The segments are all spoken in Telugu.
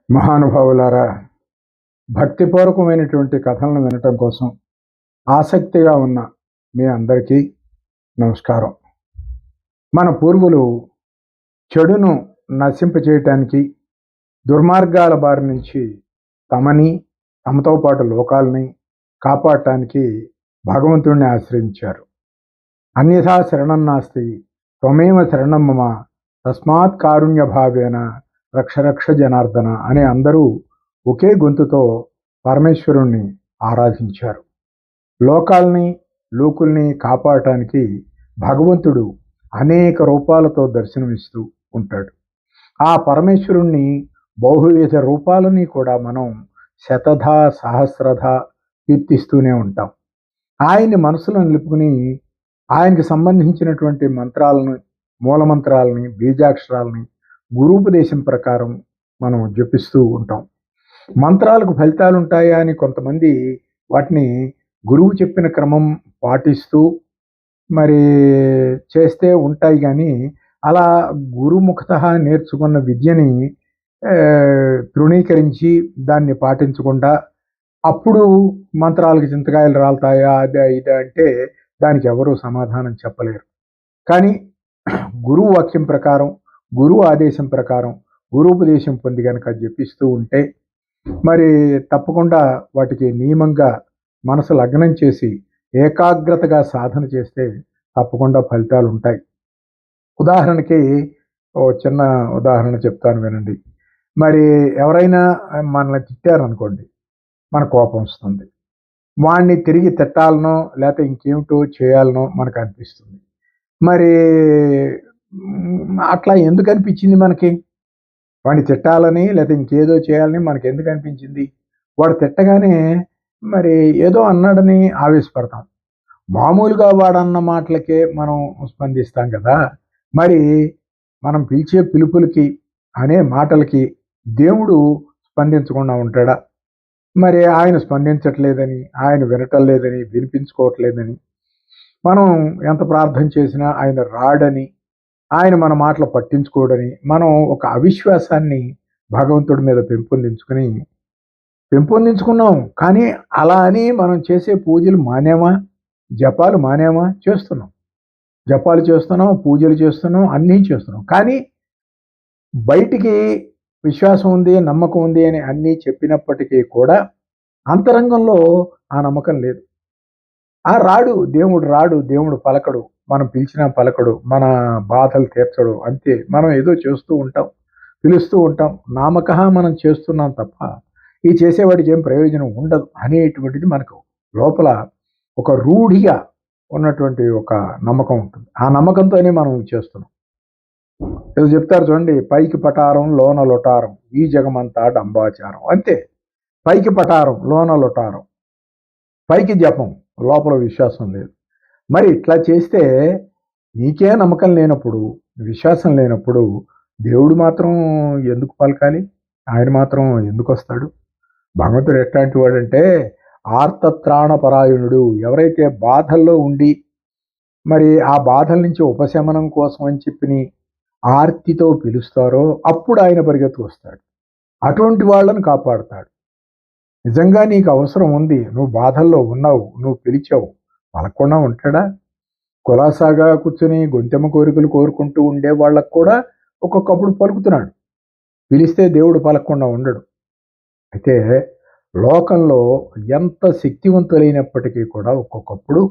మహానుభావులారా, భక్తిపూర్వకమైనటువంటి కథలను వినటం కోసం ఆసక్తిగా ఉన్న మీ అందరికీ నమస్కారం. మన పూర్వులు చెడును నశింపచేయటానికి, దుర్మార్గాల బారి నుంచి తమని, తమతో పాటు లోకాలని కాపాడటానికి భగవంతుడిని ఆశ్రయించారు. అన్యథా శరణం నాస్తి త్వమేవ శరణం మమ తస్మాత్ కారుణ్య భావేన రక్ష రక్ష జనార్దన అని అందరూ ఒకే గొంతుతో పరమేశ్వరుణ్ణి ఆరాధించారు. లోకాల్ని, లోకుల్ని కాపాడటానికి భగవంతుడు అనేక రూపాలతో దర్శనమిస్తూ ఉంటాడు. ఆ పరమేశ్వరుణ్ణి బహువిధ రూపాలని కూడా మనం శతధ సహస్రధ కీర్తిస్తూనే ఉంటాం. ఆయన్ని మనసులో నిలుపుకుని ఆయనకి సంబంధించినటువంటి మంత్రాలను, మూలమంత్రాలని, బీజాక్షరాలని గురూపదేశం ప్రకారం మనం జపిస్తూ ఉంటాం. మంత్రాలకు ఫలితాలు ఉంటాయా అని కొంతమంది వాటిని గురువు చెప్పిన క్రమం పాటిస్తూ మరి చేస్తే ఉంటాయి, కానీ అలా గురుముఖత నేర్చుకున్న విద్యని తృణీకరించి దాన్ని పాటించకుండా అప్పుడు మంత్రాలకు చింతకాయలు రాలుతాయా అదే ఇదే అంటే దానికి ఎవరూ సమాధానం చెప్పలేరు. కానీ గురువు వాక్యం ప్రకారం, గురువు ఆదేశం ప్రకారం గురూపదేశం పొంది కనుక జపిస్తూ ఉంటే మరి తప్పకుండా వాటికి నియమంగా మనసు లగ్నం చేసి ఏకాగ్రతగా సాధన చేస్తే తప్పకుండా ఫలితాలు ఉంటాయి. ఉదాహరణకి ఓ చిన్న ఉదాహరణ చెప్తాను వినండి. మరి ఎవరైనా మనల్ని తిట్టారనుకోండి, మన కోపం వస్తుంది. వాడిని తిరిగి తిట్టాలనో లేకపోతే ఇంకేమిటో చేయాలనో మనకు అనిపిస్తుంది. మరి అట్లా ఎందుకు అనిపించింది మనకి? వాడిని తిట్టాలని లేకపోతే ఇంకేదో చేయాలని మనకి ఎందుకు అనిపించింది? వాడు తిట్టగానే మరి ఏదో అన్నాడని ఆవేశపడతాం. మామూలుగా వాడన్న మాటలకే మనం స్పందిస్తాం కదా. మరి మనం పిలిచే పిలుపులకి, అనే మాటలకి దేవుడు స్పందించకుండా ఉంటాడా? మరి ఆయన స్పందించట్లేదని, ఆయన వినటం లేదని, వినిపించుకోవట్లేదని, మనం ఎంత ప్రార్థన చేసినా ఆయన రాడని, ఆయన మన మాటలు పట్టించుకోడని మనం ఒక అవిశ్వాసాన్ని భగవంతుడి మీద పెంపొందించుకున్నాం. కానీ అలా అని మనం చేసే పూజలు మానేమా? జపాలు మానేమా? చేస్తున్నాం. జపాలు చేస్తున్నాం, పూజలు చేస్తున్నాం, అన్నీ చేస్తున్నాం. కానీ బయటికి విశ్వాసం ఉంది, నమ్మకం ఉంది అని అన్నీ చెప్పినప్పటికీ కూడా అంతరంగంలో ఆ నమ్మకం లేదు. దేవుడు రాడు, దేవుడు పలకడు, మనం పిలిచినా పలకడు, మన బాధలు తీర్చడు. అంతే, మనం ఏదో చేస్తూ ఉంటాం, పిలుస్తూ ఉంటాం, నామకహా మనం చేస్తున్నాం తప్ప ఈ చేసేవాడికి ఏం ప్రయోజనం ఉండదు అనేటువంటిది మనకు లోపల ఒక రూఢిగా ఉన్నటువంటి ఒక నమ్మకం ఉంటుంది. ఆ నమ్మకంతోనే మనం చేస్తున్నాం. ఏదో చెప్తారు చూడండి, పైకి పటారం లోన లొటారం, ఈ జగమంతా డంబాచారం. అంతే, పైకి పటారం లోన లొటారం, పైకి జపం లోపల విశ్వాసం లేదు. మరి ఇట్లా చేస్తే నీకే నమ్మకం లేనప్పుడు, విశ్వాసం లేనప్పుడు దేవుడు మాత్రం ఎందుకు పలకాలి? ఆయన మాత్రం ఎందుకు వస్తాడు? భగవంతుడు ఎట్లాంటి వాడంటే ఆర్తత్రాణపరాయణుడు. ఎవరైతే బాధల్లో ఉండి మరి ఆ బాధల నుంచి ఉపశమనం కోసం అని చెప్పి ఆర్తితో పిలుస్తారో అప్పుడు ఆయన పరిగెత్తుకు వస్తాడు. అటువంటి వాళ్ళని కాపాడుతాడు. నిజంగా నీకు అవసరం ఉంది, నువ్వు బాధల్లో ఉన్నావు, నువ్వు పిలిచావు, పలకకుండా ఉంటాడా? కులాసాగా కూర్చుని గొంతెమ్మ కోరికలు కోరుకుంటూ ఉండే వాళ్ళకు కూడా ఒక్కొక్కప్పుడు పలుకుతున్నాడు. పిలిస్తే దేవుడు పలకకుండా ఉండడు. అయితే లోకంలో ఎంత శక్తివంతులైనప్పటికీ కూడా ఒక్కొక్కప్పుడు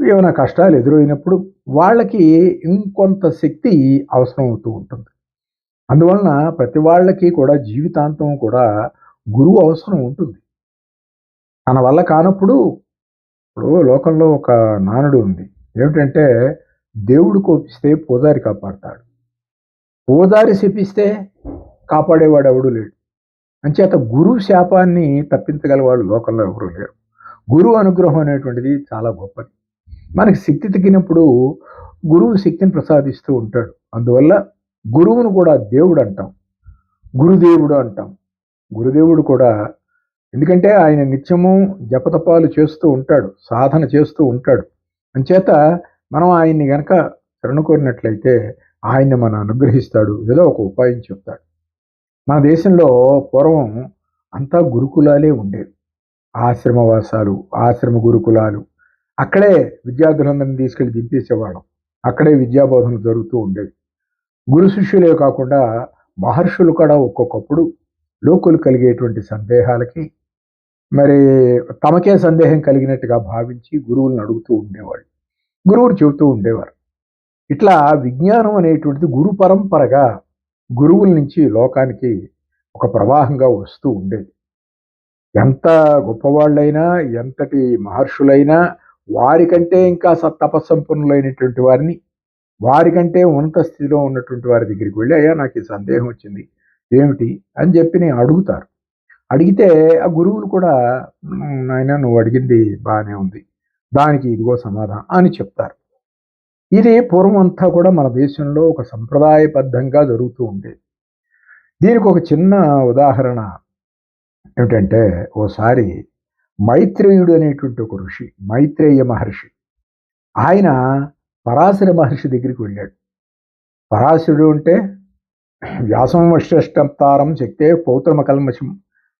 ఏమైనా కష్టాలు ఎదురైనప్పుడు వాళ్ళకి ఇంకొంత శక్తి అవసరం అవుతూ ఉంటుంది. అందువలన ప్రతి వాళ్ళకి కూడా జీవితాంతం కూడా గురువు అవసరం ఉంటుంది. తన వల్ల కానప్పుడు, ఇప్పుడు లోకంలో ఒక నానుడు ఉంది. ఏమిటంటే దేవుడు కోపిస్తే పూజారి కాపాడతాడు, పూజారి శపిస్తే కాపాడేవాడు ఎవడూ లేడు. అంచేత గురువు శాపాన్ని తప్పించగలవాడు లోకంలో ఎవరూ లేరు. గురువు అనుగ్రహం అనేటువంటిది చాలా గొప్పది. మనకి శక్తి తగ్గినప్పుడు గురువు శక్తిని ప్రసాదిస్తూ ఉంటాడు. అందువల్ల గురువును కూడా దేవుడు అంటాం, గురుదేవుడు అంటాం. గురుదేవుడు కూడా ఎందుకంటే ఆయన నిత్యము జపతపాలు చేస్తూ ఉంటాడు, సాధన చేస్తూ ఉంటాడు. అంచేత మనం ఆయన్ని గనక శరణు కోరినట్లయితే ఆయన్ని మనం అనుగ్రహిస్తాడు, ఏదో ఒక ఉపాయం చెప్తాడు. మన దేశంలో పూర్వం అంతా గురుకులాలే ఉండేవి. ఆశ్రమవాసాలు, ఆశ్రమ గురుకులాలు. అక్కడే విద్యార్థులందరినీ తీసుకెళ్ళి దింపేసేవాళ్ళం. అక్కడే విద్యాబోధనలు జరుగుతూ ఉండేవి. గురు శిష్యులే కాకుండా మహర్షులు కూడా ఒక్కొక్కప్పుడు లోకులు కలిగేటువంటి సందేహాలకి మరి తమకే సందేహం కలిగినట్టుగా భావించి గురువులను అడుగుతూ ఉండేవాళ్ళు. గురువులు చెబుతూ ఉండేవారు. ఇట్లా విజ్ఞానం అనేటువంటిది గురు పరంపరగా గురువుల నుంచి లోకానికి ఒక ప్రవాహంగా వస్తూ ఉండేది. ఎంత గొప్పవాళ్ళైనా, ఎంతటి మహర్షులైనా వారికంటే ఇంకా తపస్సంపన్నులైనటువంటి వారిని, వారికంటే ఉన్నత స్థితిలో ఉన్నటువంటి వారి దగ్గరికి వెళ్ళి, అయ్యా నాకు ఈ సందేహం వచ్చింది ఏమిటి అని చెప్పి నేను అడుగుతారు. అడిగితే ఆ గురువులు కూడా నాయనా నువ్వు అడిగింది బాగానే ఉంది, దానికి ఇదిగో సమాధానం అని చెప్తారు. ఇది పూర్వం అంతా కూడా మన దేశంలో ఒక సంప్రదాయబద్ధంగా జరుగుతూ ఉండేది. దీనికి ఒక చిన్న ఉదాహరణ ఏమిటంటే, ఓసారి మైత్రేయుడు అనేటువంటి ఒక ఋషి, మైత్రేయ మహర్షి, ఆయన పరాశర మహర్షి దగ్గరికి వెళ్ళాడు. పరాశరుడు అంటే వ్యాసం వశ్రేష్టప్తారం శక్తే పౌత్రమకల్మషం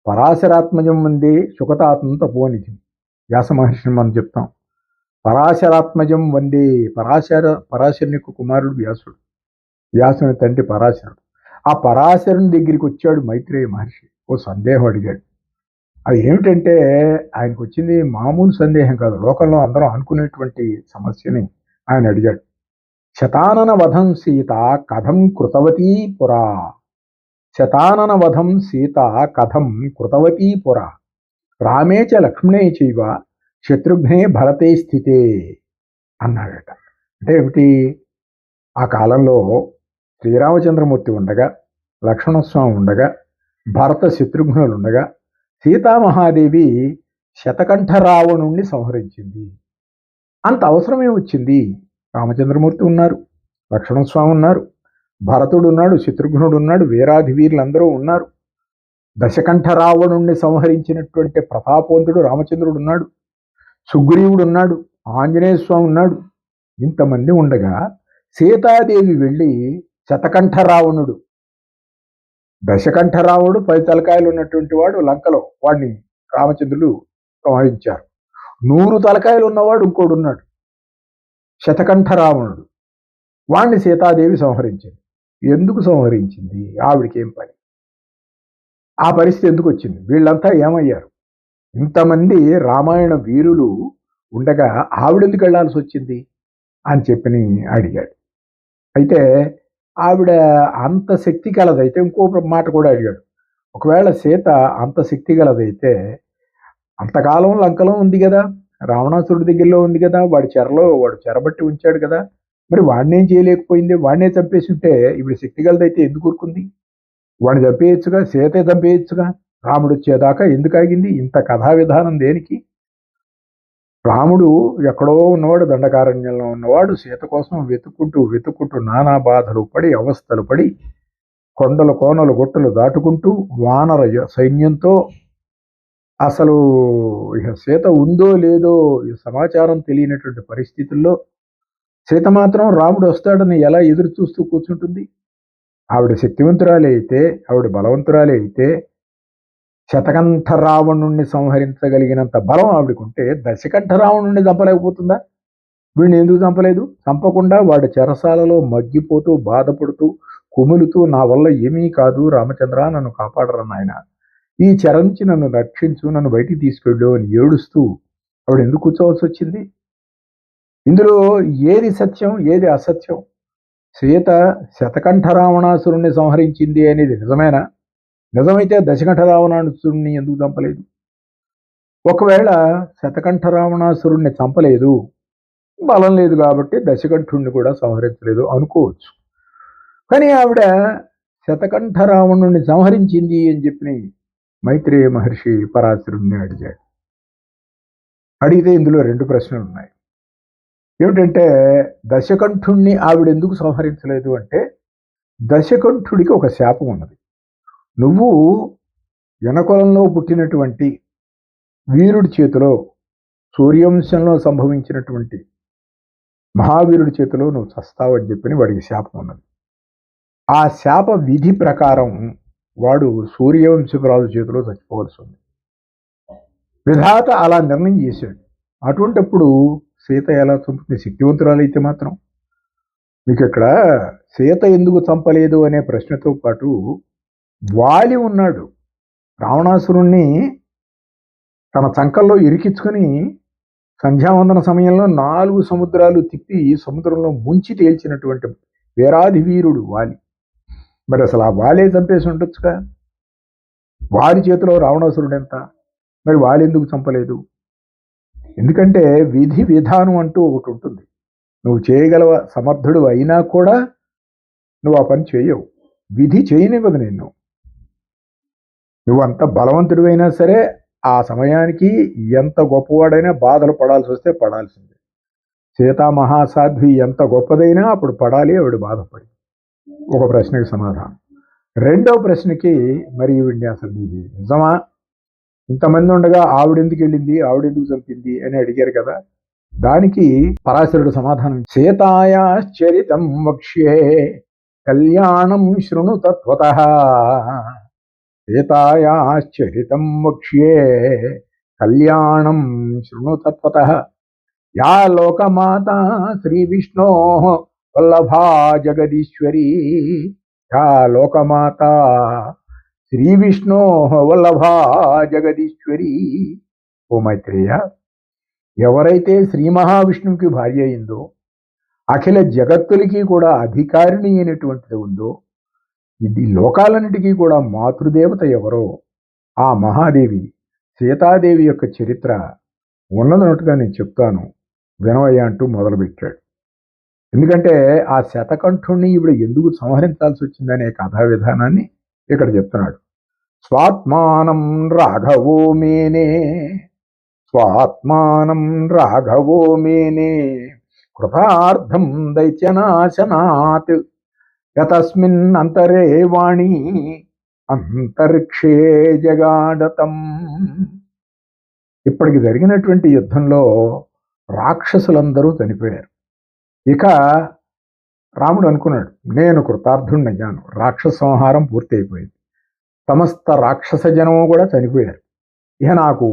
పరాశరాత్మజం వందే సుఖతాత్మం తపోనిధి. వ్యాస మహర్షిని మనం చెప్తాం. పరాశరాత్మజం వందే, పరాశరుని యొక్క కుమారుడు వ్యాసుడు, వ్యాసుని తండ్రి పరాశరుడు. ఆ పరాశరుని దగ్గరికి వచ్చాడు మైత్రేయ మహర్షి. ఓ సందేహం అడిగాడు. అది ఏమిటంటే ఆయనకు వచ్చింది మామూలు సందేహం కాదు, లోకంలో అందరం అనుకునేటువంటి సమస్యని ఆయన అడిగాడు. శతానన వధం సీత కథం కృతవతీ పురా, శతానన వధం సీత కథం కృతవతీ పురా, రామే చ లక్ష్మణే చైవ శత్రుఘ్నే భరతే స్థితే అన్నాడట. అంటే ఏమిటి, ఆ కాలంలో శ్రీరామచంద్రమూర్తి ఉండగా, లక్ష్మణస్వామి ఉండగా, భరత శత్రుఘ్నులు ఉండగా సీతామహాదేవి శతకంఠ రావణుణ్ణి సంహరించింది. అంత అవసరమే వచ్చింది. రామచంద్రమూర్తి ఉన్నారు, లక్ష్మణస్వామి ఉన్నారు, భరతుడు ఉన్నాడు, శత్రుఘ్నుడు ఉన్నాడు, వీరాధి వీరులందరూ ఉన్నారు. దశకంఠ రావణుణ్ణి సంహరించినటువంటి ప్రతాపవంతుడు రామచంద్రుడు ఉన్నాడు, సుగ్రీవుడు ఉన్నాడు, ఆంజనేయ స్వామి ఉన్నాడు. ఇంతమంది ఉండగా సీతాదేవి వెళ్ళి శతకంఠ రావణుడు, దశకంఠ రావణుడు 10 తలకాయలు ఉన్నటువంటి వాడు లంకలో, వాడిని రామచంద్రుడు సంహరించారు. 100 తలకాయలు ఉన్నవాడు ఇంకోడు ఉన్నాడు, శతకంఠ రావణుడు. వాణ్ణి సీతాదేవి సంహరించింది. ఎందుకు సంహరించింది? ఆవిడికి ఏం పని? ఆ పరిస్థితి ఎందుకు వచ్చింది? వీళ్ళంతా ఏమయ్యారు? ఇంతమంది రామాయణ వీరులు ఉండగా ఆవిడెందుకు వెళ్లాల్సి వచ్చింది అని చెప్పి అడిగాడు. అయితే ఆవిడ అంత శక్తి కలదైతే, ఇంకో మాట కూడా అడిగాడు, ఒకవేళ సీత అంత శక్తి గలదైతే అంతకాలం లంకలో ఉంది కదా, రావణాసురుడి దగ్గరలో ఉంది కదా, వాడు చెరబట్టి ఉంచాడు కదా, మరి వాడినేం చేయలేకపోయింది? వాడినే చంపేసి ఉంటే ఇప్పుడు శక్తి గలదైతే ఎందుకు ఊరుకుంది? వాడిని చంపేయచ్చుగా, సీతే చంపేయచ్చుగా, రాముడు వచ్చేదాకా ఎందుకు ఆగింది? ఇంత కథా విధానం దేనికి? రాముడు ఎక్కడో ఉన్నవాడు, దండకారణ్యంలో ఉన్నవాడు, సీత కోసం వెతుక్కుంటూ నానా బాధలు పడి, అవస్థలు పడి, కొండలు కోనలు గుట్టలు దాటుకుంటూ వానర సైన్యంతో అసలు ఇక సీత ఉందో లేదో ఈ సమాచారం తెలియనటువంటి పరిస్థితుల్లో సీత మాత్రం రాముడు వస్తాడని ఎలా ఎదురు చూస్తూ కూర్చుంటుంది? ఆవిడ శక్తివంతురాలే అయితే, ఆవిడ బలవంతురాలే అయితే, శతకంఠ రావణుణ్ణి సంహరించగలిగినంత బలం ఆవిడకుంటే దశకంఠ రావణుణ్ణి చంపలేకపోతుందా? వీడిని ఎందుకు చంపలేదు? చంపకుండా వాడి చెరసాలలో మగ్గిపోతూ, బాధపడుతూ, కుములుతూ, నా వల్ల ఏమీ కాదు రామచంద్ర, నన్ను కాపాడరా నాయన, ఈ చెర నుంచి నన్ను రక్షించు, నన్ను బయటికి తీసుకెళ్ళు అని ఏడుస్తూ ఆవిడ ఎందుకు కూర్చోవలసి వచ్చింది? ఇందులో ఏది సత్యం, ఏది అసత్యం? సీత శతకంఠ రావణాసురుణ్ణి సంహరించింది అనేది నిజమేనా? నిజమైతే దశకంఠ రావణాసురుణ్ణి ఎందుకు చంపలేదు? ఒకవేళ శతకంఠ రావణాసురుణ్ణి చంపలేదు, బలం లేదు కాబట్టి దశకంఠుణ్ణి కూడా సంహరించలేదు అనుకోవచ్చు. కానీ ఆవిడ శతకంఠ రావణుణ్ణి సంహరించింది అని చెప్పి మైత్రేయ మహర్షి పరాశరుణ్ణి అడిగాడు. అడిగితే ఇందులో 2 ప్రశ్నలు ఉన్నాయి. ఏమిటంటే, దశకంఠుణ్ణి ఆవిడ ఎందుకు సంహరించలేదు అంటే, దశకంఠుడికి ఒక శాపం ఉన్నది. నువ్వు జనకులంలో పుట్టినటువంటి వీరుడి చేతిలో, సూర్యవంశంలో సంభవించినటువంటి మహావీరుడి చేతిలో నువ్వు చస్తావని చెప్పని వాడికి శాపం ఉన్నది. ఆ శాప విధి ప్రకారం వాడు సూర్యవంశకురాజు చేతిలో చచ్చిపోవలసి ఉంది. విధాత అలా నిర్ణయం చేశాడు. అటువంటిప్పుడు సీత ఎలా చంపుతుంది? శక్తివంతురాలైతే మాత్రం. మీకు ఇక్కడ సీత ఎందుకు చంపలేదు అనే ప్రశ్నతో పాటు వాలి ఉన్నాడు. రావణాసురుణ్ణి తన చంకల్లో ఇరికించుకొని సంధ్యావందన సమయంలో 4 సముద్రాలు తిప్పి సముద్రంలో ముంచి తేల్చినటువంటి వీరాధి వీరుడు వాలి. మరి అసలు ఆ వాలే చంపేసి ఉండొచ్చుగా. వాలి చేతిలో రావణాసురుడు ఎంత? మరి వాలి ఎందుకు చంపలేదు? ఎందుకంటే విధి విధానం అంటూ ఒకటి ఉంటుంది. నువ్వు చేయగలవ సమర్థుడు అయినా కూడా నువ్వు ఆ పని చేయవు. విధి చేయనివ్వదు నిన్ను. నువ్వంత బలవంతుడు అయినా సరే ఆ సమయానికి ఎంత గొప్పవాడైనా బాధలు పడాల్సి వస్తే పడాల్సిందే. సీతామహాసాధ్వి ఎంత గొప్పదైనా అప్పుడు పడాలి, ఆవిడ బాధపడి. ఒక ప్రశ్నకి సమాధానం. రెండవ ప్రశ్నకి, మరి ఈవిడ్ని అసలు ఇది నిజమా? ఇంతమంది ఉండగా ఆవిడెందుకు వెళ్ళింది, ఆవిడెందుకు చంపింది అని అడిగారు కదా. దానికి పరాశరుడు సమాధానం, సీతాయాశ్చరితం వక్ష్యే కళ్యాణం శృణు తత్వతః. సీతాయాశ్చరితం వక్ష్యే కళ్యాణం శృణు తత్వతః. యా లోకమాత శ్రీ విష్ణో వల్లభా జగదీశ్వరీ. యా లోకమాత శ్రీ విష్ణో వల్లభా జగదీశ్వరీ. ఓ మైత్రేయ, ఎవరైతే శ్రీ మహావిష్ణువుకి భార్య అయిందో, అఖిల జగత్తులకి కూడా అధికారిణి అయినటువంటిది ఉందో, ఇది లోకాలన్నిటికీ కూడా మాతృదేవత ఎవరో ఆ మహాదేవి సీతాదేవి యొక్క చరిత్ర ఉన్నదన్నట్టుగా నేను చెప్తాను, వినవయ్య అంటూ మొదలుపెట్టాడు. ఎందుకంటే ఆ శతకంఠుణ్ణి ఇప్పుడు ఎందుకు సంహరించాల్సి వచ్చిందనే కథా విధానాన్ని ఇక్కడ చెప్తున్నాడు. స్వాత్మానం రాఘవో మేనే, స్వాత్మానం రాఘవో మేనే కృతార్థం దైత్యనాశనాత్ యతస్మిన్ అంతరే వాణి అంతరిక్షే జగాడతం. ఇప్పటికి జరిగినటువంటి యుద్ధంలో రాక్షసులందరూ చనిపోయారు. ఇక రాముడు అనుకున్నాడు, నేను కృతార్థుణ్ణయ్యాను, రాక్షస సంహారం పూర్తి అయిపోయింది, సమస్త రాక్షస జనము కూడా చనిపోయారు, ఇక నాకు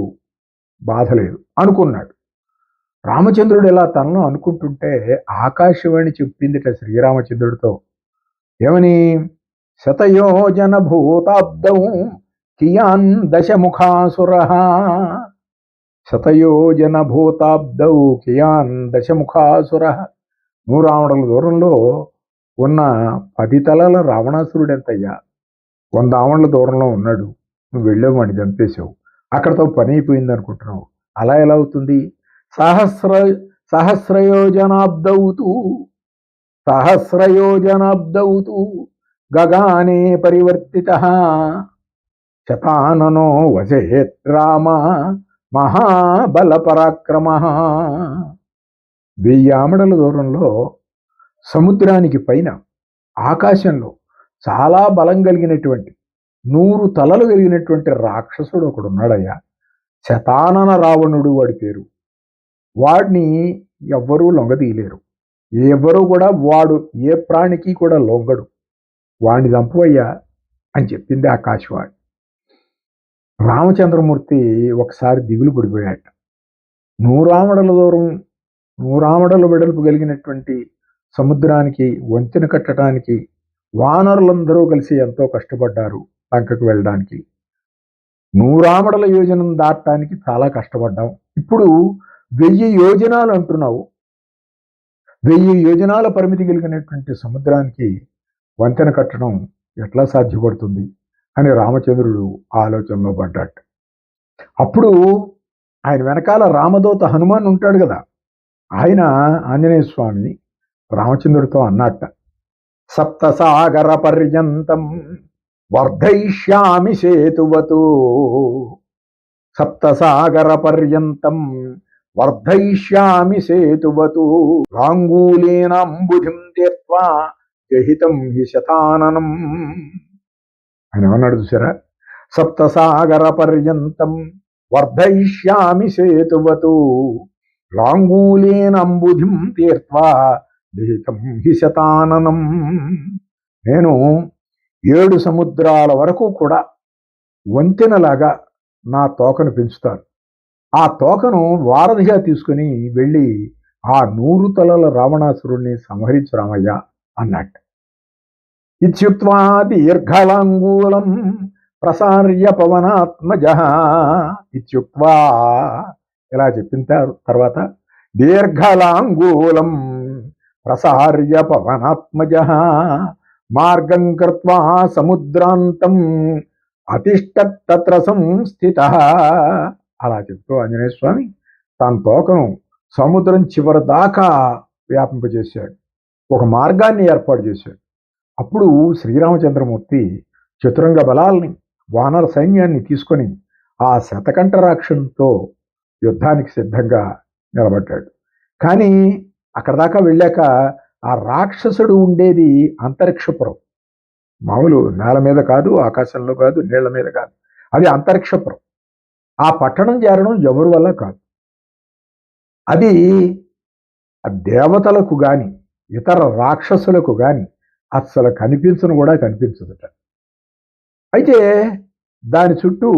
బాధ లేదు అనుకున్నాడు. రామచంద్రుడు ఇలా తనలో అనుకుంటుంటే ఆకాశవాణి చెప్పిందిట శ్రీరామచంద్రుడితో. ఏమని? శతయోజన భూతాబ్దం కియాన్ దశముఖాసురః. శతయోజన భూతాబ్దౌ కియాన్ దశముఖాసురః. 100 ఆమడల దూరంలో ఉన్న 10 తలల రావణాసురుడు ఎంతయ్యా? 100 ఆమడల దూరంలో ఉన్నాడు, నువ్వు వెళ్ళావు, వాడిని చంపేశావు, అక్కడతో పని అయిపోయింది అనుకుంటున్నావు. అలా ఎలా అవుతుంది? సహస్రయోజనాబ్దౌతు సహస్రయోజనాబ్దౌతు గగానే పరివర్తితః శతాననో వసేత్ రామ మహాబల పరాక్రమః. 1000 ఆమడల దూరంలో సముద్రానికి పైన ఆకాశంలో చాలా బలం కలిగినటువంటి 100 తలలు కలిగినటువంటి రాక్షసుడు ఒకడున్నాడయ్యా. శతానన రావణుడు వాడి పేరు. వాడిని ఎవ్వరూ లొంగదీయలేరు, ఎవ్వరూ కూడా, వాడు ఏ ప్రాణికి కూడా లొంగడు, వాడిని చంపవయ్యా అని చెప్పింది ఆకాశవాణి. రామచంద్రమూర్తి ఒకసారి దిగులు పడిపోయాట. 100 ఆమడల దూరం, 100 ఆమడల వెడల్పు కలిగినటువంటి సముద్రానికి వంతెన కట్టడానికి వానరులందరూ కలిసి ఎంతో కష్టపడ్డారు. లంకకు వెళ్ళడానికి 100 ఆమడల యోజనం దాటడానికి చాలా కష్టపడ్డాం. ఇప్పుడు 1000 యోజనాలు అంటున్నావు. 1000 యోజనాల పరిమితి కలిగినటువంటి సముద్రానికి వంతెన కట్టడం ఎట్లా సాధ్యపడుతుంది అని రామచంద్రుడు ఆలోచనలో పడ్డాడు. అప్పుడు ఆయన వెనకాల రామదూత హనుమాన్ ఉంటాడు కదా, ఆయన ఆంజనేయ స్వామి రామచంద్రుడితో అన్నట్ట, సప్తసాగర పర్యంతం వర్ధయిష్యామి సేతువతు. సప్తసాగర పర్యంతం వర్ధయిష్యామి సేతువతు లాంగూలేనాంబుధిం తీర్త్వా జహితం హి శతాననం. ఆయన ఏమన్నాడు చూసారా? సప్తసాగర పర్యంతం వర్ధయిష్యామి సేతువతు లాంగూలేనాంబుధిం తీర్త్వా జహితం హి శతాననం. నేను 7 సముద్రాల వరకు కూడా వంతెనలాగా నా తోకను పెంచుతాను. ఆ తోకను వారధిగా తీసుకుని వెళ్ళి ఆ 100 తలల రావణాసురుణ్ణి సంహరించు రామయ్య అన్నట్టు. ఇత్యుక్త్వా దీర్ఘలాంగూలం ప్రసార్య పవనాత్మజ. ఇత్యుక్త్వా ఇలా చెప్పిన తర్వాత దీర్ఘలాంగూలం ప్రసార్య పవనాత్మజ మార్గం కృత్వా సముద్రాంతం అతిష్టత్ తత్ర సంస్థితః. అలా చెప్తూ ఆంజనేయ స్వామి తన తోకను సముద్రం చివరి దాకా వ్యాపింపజేశాడు. ఒక మార్గాన్ని ఏర్పాటు చేశాడు. అప్పుడు శ్రీరామచంద్రమూర్తి చతురంగ బలాల్ని వానర సైన్యాన్ని తీసుకొని ఆ శతకంఠ రాక్షసుతో యుద్ధానికి సిద్ధంగా నిలబడ్డాడు. కానీ అక్కడ దాకా వెళ్ళాక ఆ రాక్షసుడు ఉండేది అంతరిక్షపురం, మామూలు నేల మీద కాదు, ఆకాశంలో కాదు, నీళ్ల మీద కాదు, అది అంతరిక్షపురం. ఆ పట్టణం చేరడం ఎవరి వల్ల కాదు. అది దేవతలకు గాని ఇతర రాక్షసులకు గాని అస్సలు కనిపించను కూడా కనిపించదుట. అయితే దాని చుట్టూ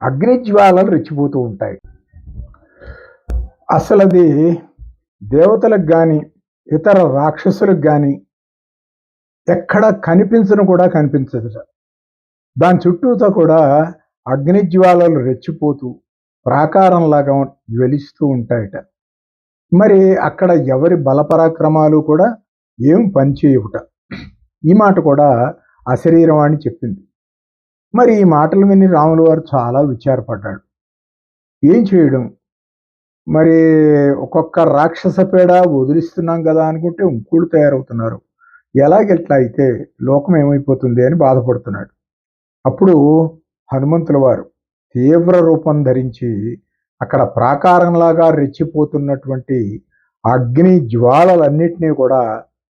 అగ్నిజ్వాలలు రెచ్చిపోతూ ఉంటాయి. అసలు అది దేవతలకు గాని ఇతర రాక్షసులకు గాని ఎక్కడ కనిపించను కూడా కనిపించదుట. దాని చుట్టూతో కూడా అగ్నిజ్వాలలు రెచ్చిపోతూ ప్రాకారంలాగా జ్వలిస్తూ ఉంటాయట. మరి అక్కడ ఎవరి బలపరాక్రమాలు కూడా ఏం పనిచేయవుట. ఈ మాట కూడా అశరీరవాణి చెప్పింది. మరి ఈ మాటలు విని రాములు వారు చాలా విచారపడ్డాడు. ఏం చేయడం? మరి ఒక్కొక్క రాక్షస పేడ వదిలిస్తున్నాం కదా అనుకుంటే ఇంకోళ్ళు తయారవుతున్నారు. ఎలాగెట్లా అయితే లోకం ఏమైపోతుంది అని బాధపడుతున్నాడు. అప్పుడు హనుమంతుల వారు తీవ్ర రూపం ధరించి అక్కడ ప్రాకారంలాగా రెచ్చిపోతున్నటువంటి అగ్ని జ్వాలలన్నిటినీ కూడా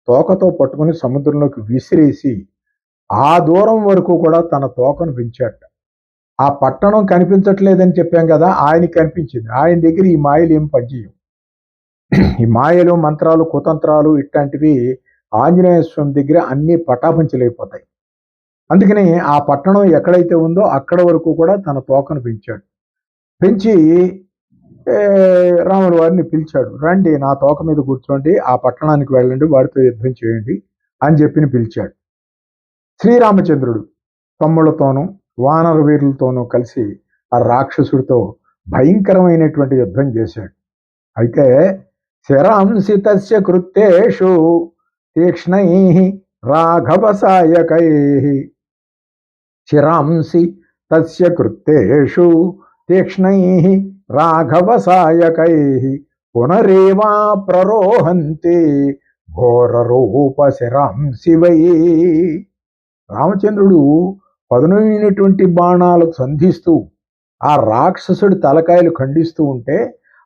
తోకతో పట్టుకుని సముద్రంలోకి విసిరేసి ఆ దూరం వరకు కూడా తన తోకను పెంచాట. ఆ పట్టణం కనిపించట్లేదని చెప్పాం కదా, ఆయనకి కనిపించింది. ఆయన దగ్గర ఈ మాయలు ఏం పనిచేయవు. ఈ మాయలు, మంత్రాలు, కుతంత్రాలు ఇట్లాంటివి ఆంజనేయ స్వామి దగ్గర అన్ని పటాపంచలైపోతాయి. అందుకని ఆ పట్టణం ఎక్కడైతే ఉందో అక్కడ వరకు కూడా తన తోకను పెంచాడు. పెంచి రాముల వారిని పిలిచాడు. రండి, నా తోక మీద కూర్చోండి, ఆ పట్టణానికి వెళ్ళండి, వాడితో యుద్ధం చేయండి అని చెప్పి పిలిచాడు. శ్రీరామచంద్రుడు తమ్ముళ్లతోనూ వానర వీరులతోనూ కలిసి ఆ రాక్షసుడితో భయంకరమైనటువంటి యుద్ధం చేశాడు. అయితే శరాంసి తస్య కృత్యేషు తీక్ష్ణై రాఘవ సాయకై. శిరాంసి తస్య కృత్యేషు తీక్ష్ణై రాఘవ సాయకై పునరేవా ప్రరోహంతే ఘోర రూప శిరాంసి వై. రామచంద్రుడు పదునైనటువంటి బాణాలు సంధిస్తూ ఆ రాక్షసుడి తలకాయలు ఖండిస్తూ ఉంటే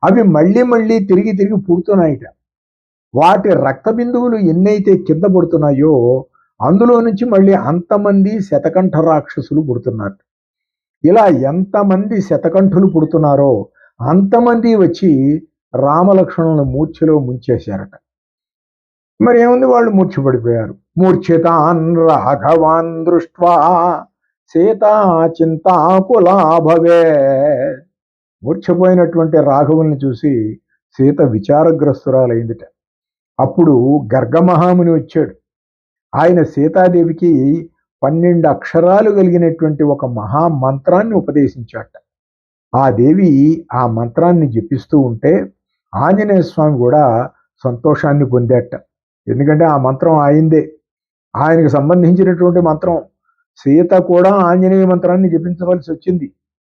అవి మళ్ళీ మళ్ళీ తిరిగి తిరిగి పుడుతున్నాయిట. వాటి రక్త బిందువులు ఎన్నైతే కింద పడుతున్నాయో అందులో నుంచి మళ్ళీ అంతమంది శతకంఠ రాక్షసులు పుడుతున్నారు. ఇలా ఎంతమంది శతకంఠులు పుడుతున్నారో అంతమంది వచ్చి రామలక్ష్మణుల మూర్ఛలో ముంచేశారట. మరి ఏముంది, వాళ్ళు మూర్ఛపడిపోయారు. మూర్ఛితాన్ రాఘవాన్ దృష్ట్వా సీతా చింతాకులా భవే. మూర్ఛపోయినటువంటి రాఘవుల్ని చూసి సీత విచారగ్రస్తురాలైందిట. అప్పుడు గర్గమహాముని వచ్చాడు. ఆయన సీతాదేవికి 12 అక్షరాలు కలిగినటువంటి ఒక మహామంత్రాన్ని ఉపదేశించాట. ఆ దేవి ఆ మంత్రాన్ని జపిస్తూ ఉంటే ఆంజనేయ స్వామి కూడా సంతోషాన్ని పొందేట. ఎందుకంటే ఆ మంత్రం ఆయిందే, ఆయనకు సంబంధించినటువంటి మంత్రం. సీత కూడా ఆంజనేయ మంత్రాన్ని జపించవలసి వచ్చింది.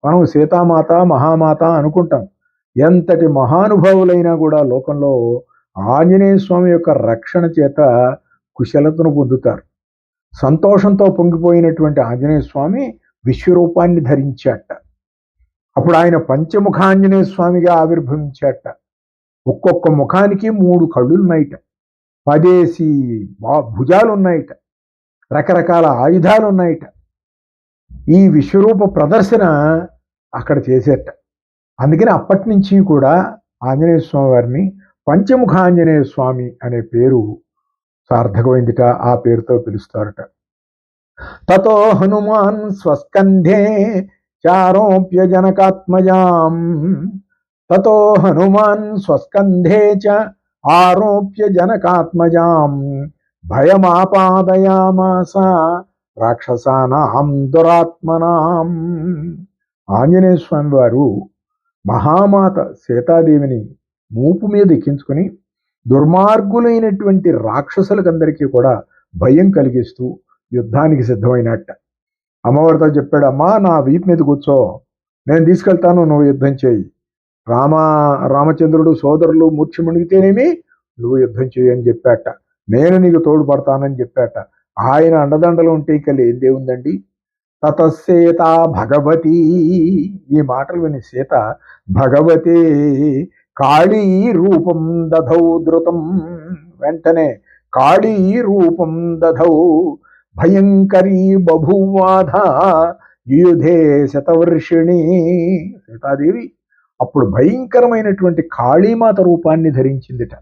మనం సీతామాత మహామాత అనుకుంటాం. ఎంతటి మహానుభావులైనా కూడా లోకంలో ఆంజనేయ స్వామి యొక్క రక్షణ చేత కుశలతను పొందుతారు. సంతోషంతో పొంగిపోయినటువంటి ఆంజనేయ స్వామి విశ్వరూపాన్ని ధరించాట. అప్పుడు ఆయన పంచముఖ ఆంజనేయ స్వామిగా ఆవిర్భవించాట. ఒక్కొక్క ముఖానికి 3 కళ్ళున్నాయిట, 10 భుజాలున్నాయిట, రకరకాల ఆయుధాలు ఉన్నాయిట. ఈ విశ్వరూప ప్రదర్శన అక్కడ చేసేట. అందుకని అప్పటి నుంచి కూడా ఆంజనేయ స్వామి వారిని పంచముఖ ఆంజనేయ స్వామి అనే పేరు సార్థకమైందిట. ఆ పేరుతో పిలుస్తారట. తతో హనుమాన్ స్వస్కంధే చారోప్య జనకాత్మజాం. తతో హనుమాన్ స్వస్కంధే చ ఆరోప్య జనకాత్మజాం భయమాపాదయామాస రాక్షసానాం దురాత్మనాం. ఆంజనేయ స్వామి వారు మహామాత సీతాదేవిని మూపు మీద ఎక్కించుకుని దుర్మార్గులైనటువంటి రాక్షసులకందరికీ కూడా భయం కలిగిస్తూ యుద్ధానికి సిద్ధమైనట్ట. అమ్మవారితో చెప్పాడు, అమ్మా నా వీపు మీద కూర్చో, నేను తీసుకెళ్తాను, నువ్వు యుద్ధం చేయి. రామచంద్రుడు సోదరులు మూర్ఛ మునిగితేనేమి నువ్వు యుద్ధం చేయి అని చెప్పాట. నేను నీకు తోడ్పడతానని చెప్పాట. ఆయన అండదండలు ఉంటే ఇక లేదే ఉందండి. తతస్సీత భగవతి, ఈ మాటలు విని సీత భగవతే కాళీ రూపం దధౌ ధృతం, వెంటనే కాళీ రూపం దధౌ భయంకరీ బభూవాధ యుధే శతవర్షిణి. సీతాదేవి అప్పుడు భయంకరమైనటువంటి కాళీమాత రూపాన్ని ధరించిందిట.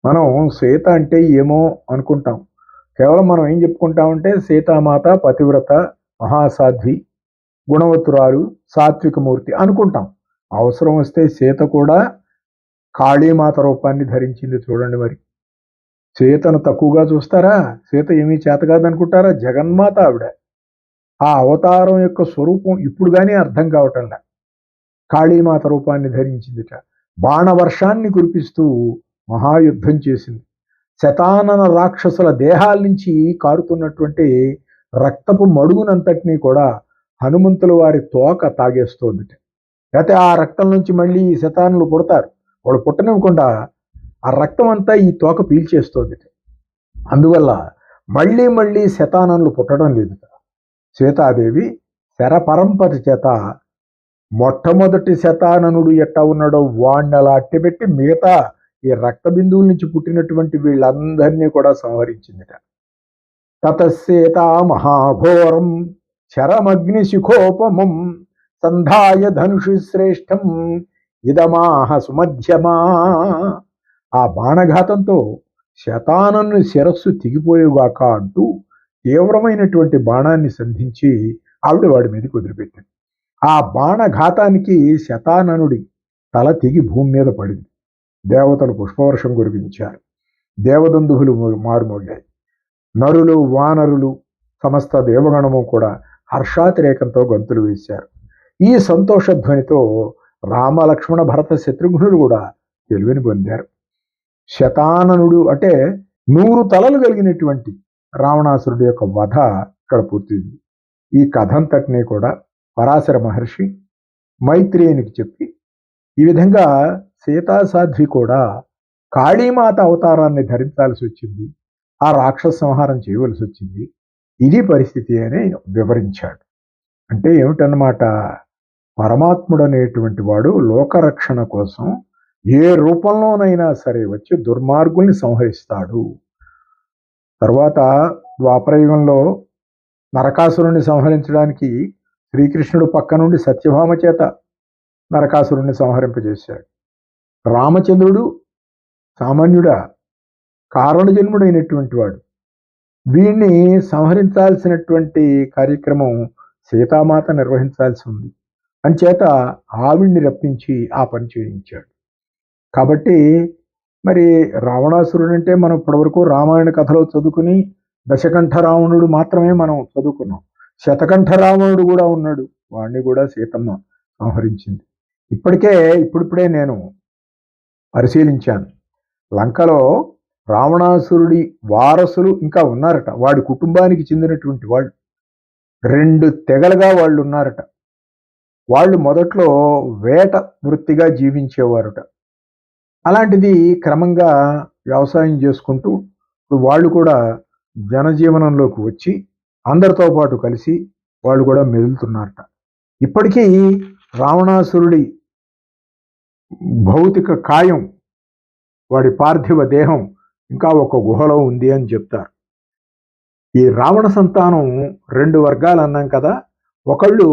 మనం సీత అంటే ఏమో అనుకుంటాం, కేవలం మనం ఏం చెప్పుకుంటామంటే సీతామాత పతివ్రత, మహాసాధ్వి, గుణవతురాలు, సాత్వికమూర్తి అనుకుంటాం. అవసరం వస్తే సీత కూడా కాళీమాత రూపాన్ని ధరించింది. చూడండి, మరి సీతను తక్కువగా చూస్తారా? సీత ఏమీ చేత కాదనుకుంటారా? జగన్మాత ఆవిడ. ఆ అవతారం యొక్క స్వరూపం ఇప్పుడు కానీ అర్థం కావటంలా. కాళీమాత రూపాన్ని ధరించిందిట. బాణవర్షాన్ని కురిపిస్తూ మహాయుద్ధం చేసింది. శతానన రాక్షసుల దేహాల నుంచి కారుతున్నటువంటి రక్తపు మడుగునంతటినీ కూడా హనుమంతుల వారి తోక తాగేస్తోందిట. అయితే ఆ రక్తం నుంచి మళ్ళీ శతానులు పుడతారు, వాళ్ళు పుట్టనివ్వకుండా ఆ రక్తం అంతా ఈ తోక పీల్చేస్తోంది. అందువల్ల మళ్ళీ మళ్ళీ శతాననులు పుట్టడం లేదు. సీతాదేవి శరపరంపర చేత మొట్టమొదటి శతాననుడు ఎట్టా ఉన్నాడో వాణ్ణి అలా అట్టెపెట్టి మిగతా ఈ రక్త బిందువుల నుంచి పుట్టినటువంటి వీళ్ళందరినీ కూడా సంహరించిందిట. తతసీత మహాఘోరం శరమగ్నిశిఖోపమం సంధాయ ధనుషు శ్రేష్టం ఇదమాహ సుమధ్యమా. ఆ బాణఘాతంతో శతానను శిరస్సు తెగిపోయేగాక అంటూ తీవ్రమైనటువంటి బాణాన్ని సంధించి ఆవిడ వాడి మీదకి వదిలిపెట్టింది. ఆ బాణఘాతానికి శతాననుడి తల తెగి భూమి మీద పడింది. దేవతలు పుష్పవర్షం కురిపించారు. దేవదందువులు మారుమోగాయి. నరులు, వానరులు, సమస్త దేవగణము కూడా హర్షాతిరేకంతో గంతులు వేశారు. ఈ సంతోషధ్వనితో రామ, లక్ష్మణ, భరత, శత్రుఘ్నులు కూడా తెలివిని పొందారు. శతాననుడు అంటే 100 తలలు కలిగినటువంటి రావణాసురుడి యొక్క వధ ఇక్కడ పూర్తింది. ఈ కథంతటినీ కూడా పరాశర మహర్షి మైత్రేయునికి చెప్పి ఈ విధంగా సీతాసాధ్వి కూడా కాళీమాత అవతారాన్ని ధరించాల్సి వచ్చింది, ఆ రాక్షస సంహారం చేయవలసి వచ్చింది, ఇది పరిస్థితి అని వివరించాడు. అంటే ఏమిటన్నమాట, పరమాత్ముడు అనేటువంటి వాడు లోకరక్షణ కోసం ఏ రూపంలోనైనా సరే వచ్చి దుర్మార్గుల్ని సంహరిస్తాడు. తర్వాత ద్వాపరయుగంలో నరకాసురుణ్ణి సంహరించడానికి శ్రీకృష్ణుడు పక్క నుండి సత్యభామ చేత నరకాసురుణ్ణి సంహరింపజేశాడు. రామచంద్రుడు సామాన్యుడా, కారణజన్ముడైనటువంటి వాడు, వీణ్ణి సంహరించాల్సినటువంటి కార్యక్రమం సీతామాత నిర్వహించాల్సి ఉంది. అంచేత ఆవిడ్ని రప్పించి ఆ పని చేయించాడు. కాబట్టి మరి రావణాసురుడు అంటే మనం ఇప్పటివరకు రామాయణ కథలో చదువుకుని దశకంఠ రావణుడు మాత్రమే మనం చదువుకున్నాం. శతకంఠ రావణుడు కూడా ఉన్నాడు, వాడిని కూడా సీతమ్మ సంహరించింది. ఇప్పుడిప్పుడే నేను పరిశీలించాను. లంకలో రావణాసురుడి వారసులు ఇంకా ఉన్నారట. వాడి కుటుంబానికి చెందినటువంటి వాళ్ళు 2 తెగలుగా వాళ్ళు ఉన్నారట. వాళ్ళు మొదట్లో వేట వృత్తిగా జీవించేవారట. అలాంటిది క్రమంగా వ్యవసాయం చేసుకుంటూ ఇప్పుడు వాళ్ళు కూడా జనజీవనంలోకి వచ్చి అందరితో పాటు కలిసి వాళ్ళు కూడా మెదులుతున్నారట. ఇప్పటికీ రావణాసురుడి భౌతిక కాయం, వాడి పార్థివ దేహం ఇంకా ఒక గుహలో ఉంది అని చెప్తారు. ఈ రావణ సంతానం 2 వర్గాలు అన్నాం కదా. ఒకళ్ళు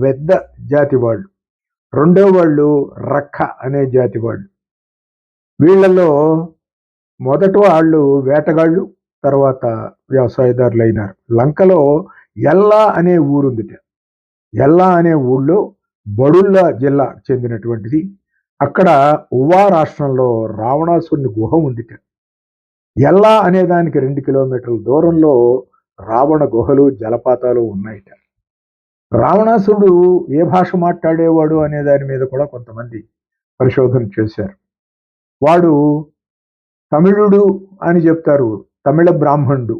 వెద్ద జాతి వాళ్ళు, రెండో వాళ్ళు రక్క అనే జాతి వాళ్ళు. వీళ్ళల్లో మొదటి వాళ్ళు వేటగాళ్ళు, తర్వాత వ్యవసాయదారులు అయినారు. లంకలో ఎల్లా అనే ఊరుందిట. ఎల్లా అనే ఊళ్ళో బడుల్ల జిల్లా చెందినటువంటిది. అక్కడ ఉవా రాష్ట్రంలో రావణాసురుని గుహ ఉందిట. ఎల్లా అనే దానికి 2 కిలోమీటర్ల దూరంలో రావణ గుహలు, జలపాతాలు ఉన్నాయిట. రావణాసురుడు ఏ భాష మాట్లాడేవాడు అనే దాని మీద కూడా కొంతమంది పరిశోధన చేశారు. వాడు తమిళుడు అని చెప్తారు. తమిళ బ్రాహ్మణుడు,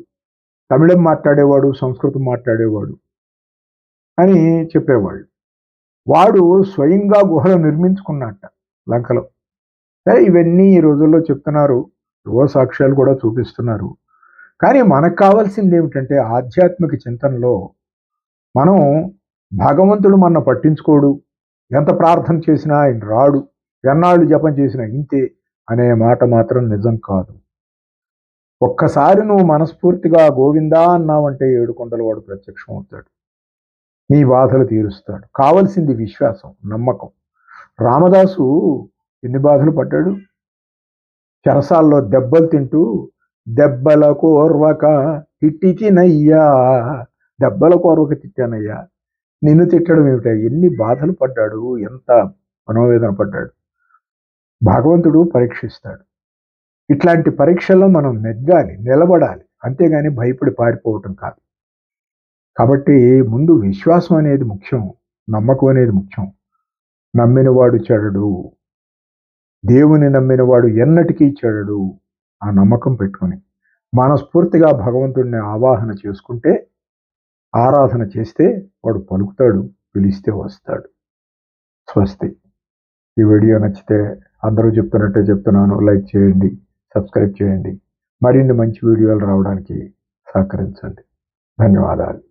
తమిళం మాట్లాడేవాడు, సంస్కృతం మాట్లాడేవాడు అని చెప్పేవాళ్ళు. వాడు స్వయంగా గుహలు నిర్మించుకున్నట్ట లంకలో. సరే, ఇవన్నీ ఈ రోజుల్లో చెప్తున్నారు, యువ సాక్ష్యాలు కూడా చూపిస్తున్నారు. కానీ మనకు కావాల్సింది ఏమిటంటే ఆధ్యాత్మిక చింతనలో మనం భగవంతుడు మన పట్టించుకోడు, ఎంత ప్రార్థన చేసినా ఆయన రాడు, ఎన్నాళ్ళు జపం చేసినా ఇంతే అనే మాట మాత్రం నిజం కాదు. ఒక్కసారి నువ్వు మనస్ఫూర్తిగా గోవిందా అన్నావంటే 7 కొండల వాడు ప్రత్యక్షం అవుతాడు, నీ బాధలు తీరుస్తాడు. కావలసింది విశ్వాసం, నమ్మకం. రామదాసు ఎన్ని బాధలు పడ్డాడు. చెరసాల్లో దెబ్బలు తింటూ దెబ్బల కోర్వక తిట్టినయ్యా, దెబ్బల కోర్వక తిట్టానయ్యా, నిన్ను తిట్టడం ఏమిటా, ఎన్ని బాధలు పడ్డాడు, ఎంత మనోవేదన పడ్డాడు. భగవంతుడు పరీక్షిస్తాడు. ఇట్లాంటి పరీక్షల్లో మనం నెగ్గాలి, నిలబడాలి, అంతేగాని భయపడి పారిపోవటం కాదు. కాబట్టి ముందు విశ్వాసం అనేది ముఖ్యం, నమ్మకం అనేది ముఖ్యం. నమ్మినవాడు చెడడు, దేవుని నమ్మినవాడు ఎన్నటికీ చెడడు. ఆ నమ్మకం పెట్టుకొని మనస్ఫూర్తిగా భగవంతుడిని ఆవాహన చేసుకుంటే, ఆరాధన చేస్తే వాడు పలుకుతాడు, పిలిస్తే వస్తాడు. స్వస్తి. ఈ వీడియో నచ్చితే అందరూ చెప్తున్నట్టే చెప్తున్నాను, లైక్ చేయండి, సబ్స్క్రైబ్ చేయండి. మరిన్ని మంచి వీడియోలు రావడానికి సహకరించండి. ధన్యవాదాలు.